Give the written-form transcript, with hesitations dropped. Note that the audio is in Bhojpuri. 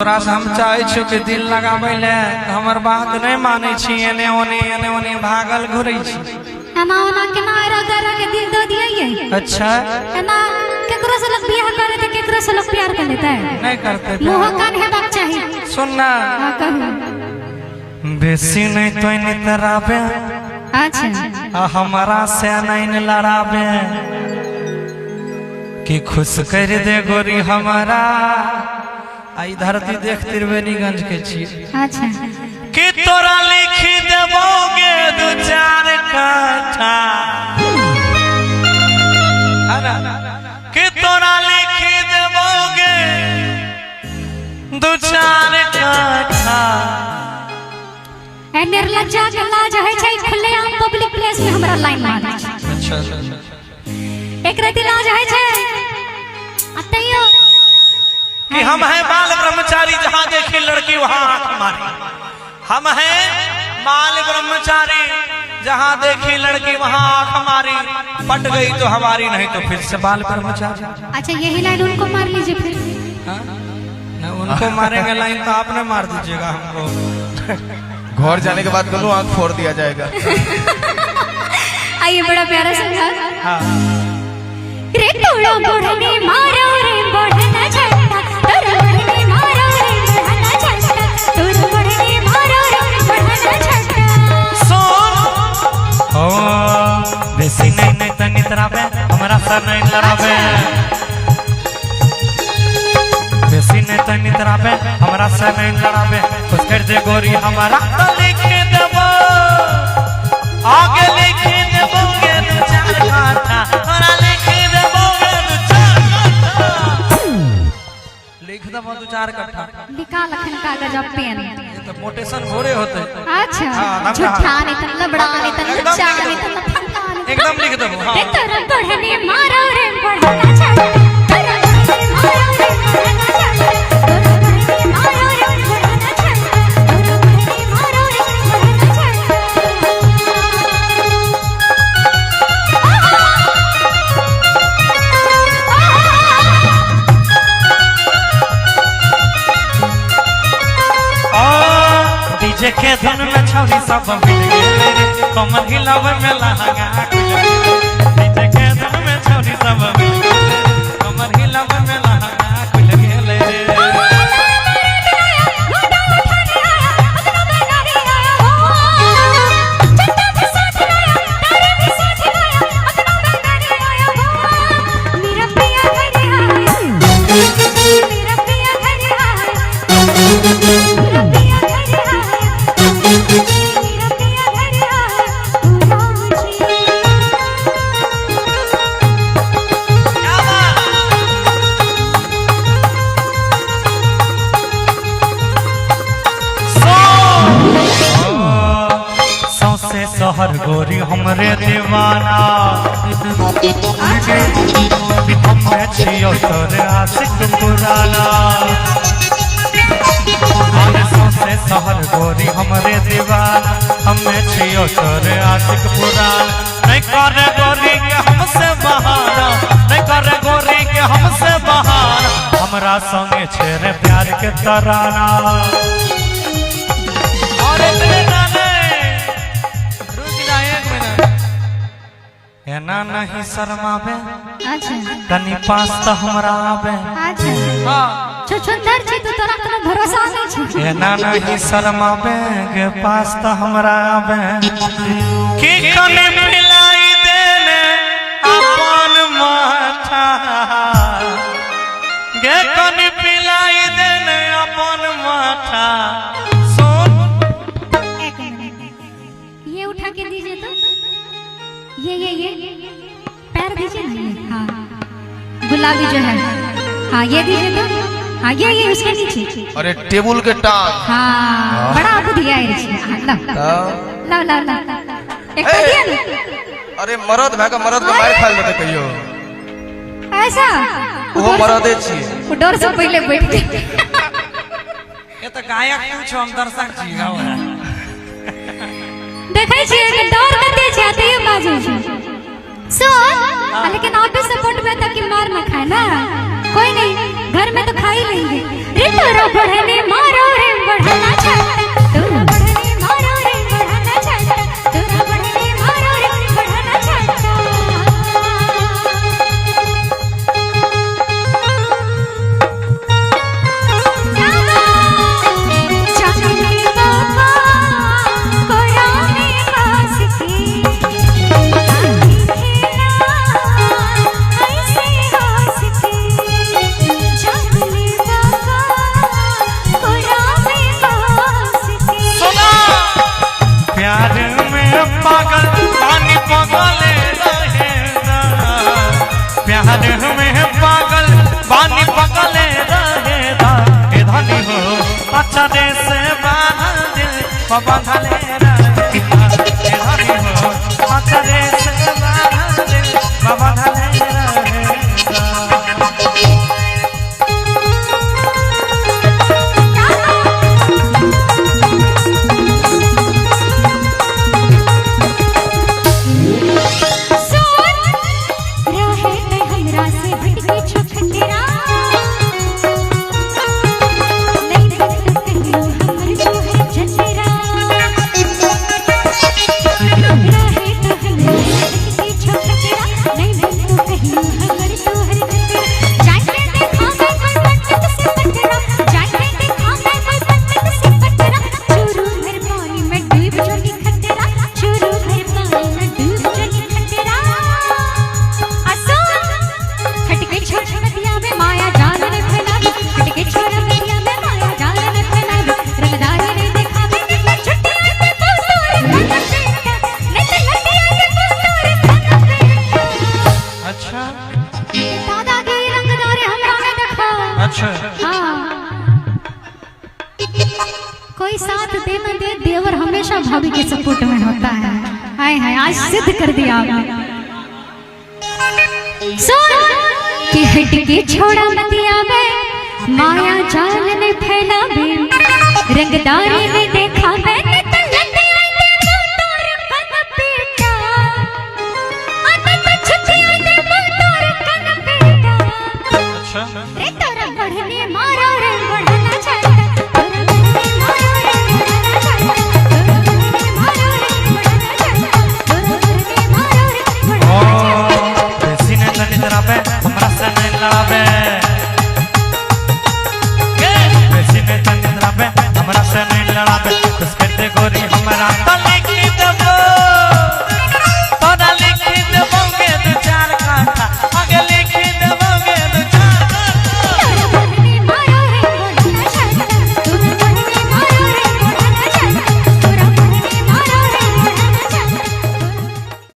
तोरा से हम चाहे छु कि दिल लगाबै ले हमर बात नहीं माने छी एने ओने भागल घुरै छी एना ओना केना रगड़ के दिल दे दिए। अच्छा एना केकरो से लोग बियाह करे त केकरो से लोग प्यार कर लेता है नहीं करते मुंह कान हेबाक चाहिए। सुन ना हां कहू बेसी नहीं तो नहीं तराबे अच्छा हमारा से नहीं लड़ाबे कि खुश कर दे गोरी हमारा आई धरती देख त्रिवेणीगंज के छी अच्छा कि तोरा लिखी देबोगे दो चार कथा कि तोरा लिखी देबोगे दो चार कथा ए निर्लज्जा के लाज है छै खुले आम पब्लिक प्लेस में हमरा लाइन मार। अच्छा एक रति लाज है छै अतैयो कि हम हैं बाल ब्रह्मचारी जहाँ देखी लड़की वहाँ आंख मारी। हम हैं बाल ब्रह्मचारी जहाँ देखी लड़की वहाँ आंख मारी। पट गई तो हमारी नहीं तो फिर से बाल ब्रह्मचारी। अच्छा यही लाइन उनको मार लीजिए फिर। न उनको मारेंगे लाइन तो आपने मार दीजिएगा हमको। घर जाने के बाद दोनों आंख फोड़ दिया जाएगा। आइए बड़ा प्यारा सा हाँ रे तोड़ा बढ़ने मारो रे बढ़ना छट्टा तोड़ा बढ़ने मारो रे बढ़ना छट्टा तोड़ा बढ़ने मारो रे बढ़ना छट्टा सुन ओ बेसी नहीं तनी तराबे हमारा सर नहीं लड़ाबे बेसी नहीं तनी तराबे हमारा सर नहीं लड़ाबे खुश कर दे गोरी हमारा लिख देबो आगे लिख देबोगे दो चार कथा हमारा लिख देबोगे दो चार कथा लिख देबो दो चार कथा निकाल अखन कागज और पेन। ये तो मोटेशन घोड़े होते। अच्छा झूठा नहीं तो लबड़ा नहीं तो लच्चा नहीं तो लफंगा नहीं एकदम लिख देबो। हां रे तोड़ा बढ़ने मारो रे बढ़ना छट्टा तोड़ा बढ़ने मारो रे बढ़ना छट्टा तोड़ा बढ़ने मारो रे बढ़ना छट्टा तोड़ा बढ़ने मारो रे बढ़ना छट्टा। डीजे के धुन में छौरी सब मिल गेले रे कमर हिलावे में लहंगा डीजे के धुन में छौरी सब मिल गेले कमर हिलावे में लहंगा खुल गेले रे शहर गोरी हमरे दीवाना हमें छियो तोरे आशिक पुराना से शहर गोरी हमरे दीवाना हमें छियो तोरे आशिक पुराना नहीं करे गोरी के हमसे बहाना नहीं करे गोरी के हमसे बहाना हमरा संगे छेरे प्यार के तराना और एना नहीं शर्माबे अच्छा तनी पास तो हमरा आबे अच्छा हां छुछुंदर छी तू तोरा कोनो भरोसा नहीं छी एना नहीं शर्माबे के पास तो हमरा आबे की कने मिलाई देने अपन माथा गे कने पिलाई देने अपन माथा सुन एक मिनट ये उठा के दीजिए तो ये पैर दीजिए ना। हाँ गुलाबी जो है हाँ ये दीजिए तो हाँ ये उसके नीचे अरे टेबुल के टांग हाँ बड़ा आपको दिया है लो लो लो लो एक दिया ना। अरे मरद भागा मरद को मार खाल देते कहियो ऐसा वो मरदे छी वो डर से पहले बैठ गए। ये तो गायक पूछो हम दर्शक छी गाओ देखै छियै कि डर कते छै तैयो बाजै छै सो लेकिन ऑफिस सपोर्ट में तक मार न खाए ना कोई नहीं घर में तो खा ही लेंगे। रे तोरा बढ़ने मारो रे बढ़ना चाहता, तोरा बढ़ने मारो रे बढ़ना चाहता, तोरा बढ़ने मारो रे बढ़ना चाहता। चांदनी बाबा कोरा में पास के ऐसे हंस के, चांदनी बाबा कोरा में पास के। सुना प्यार में पागल पानी पगले रहेगा, प्यार में पागल पानी पगले रहेगा। ए धनी हो अच्छा से बांधा दिल बांधले रहेगा, ए धनी हो अच्छा से बांधा दिल बांधले रहेगा। कोई साथ दे न दे, देवर हमेशा भाभी के सपोर्ट में होता है। हाय हाय आज सिद्ध कर दिया आपने। सुन कि हट के छोड़ा मत आवे, माया जाल ने फैलावे, रंगदारी